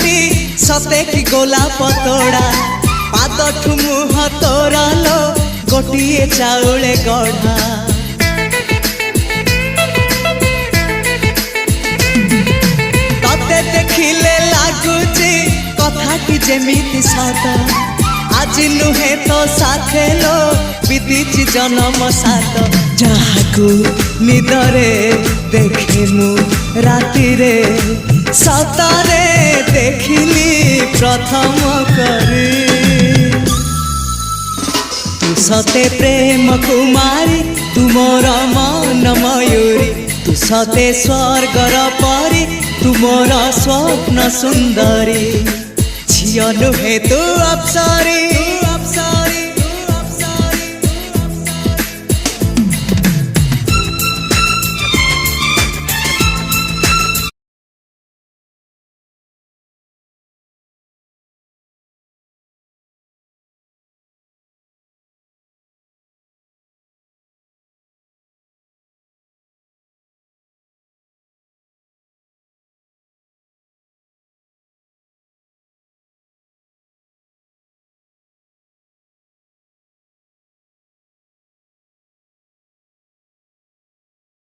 मुहटी सते कि गोलाप तोड़ा पादठु मुह तोरा लो गोटिए चाउले गढ़ा तते देखिले लागुची कथाटी जेमिति सत आज नुहे तो साथे लो विदिची जन्म सात जहाकू निदरे देखे मु राति रे सतारे देखिली प्रथम करी तू सते प्रेम कुमारी तू मोर मन मयूरी तू सते स्वर्गर परी तू मोर स्वप्न सुंदरी झियो नुहे तू अप्सरी।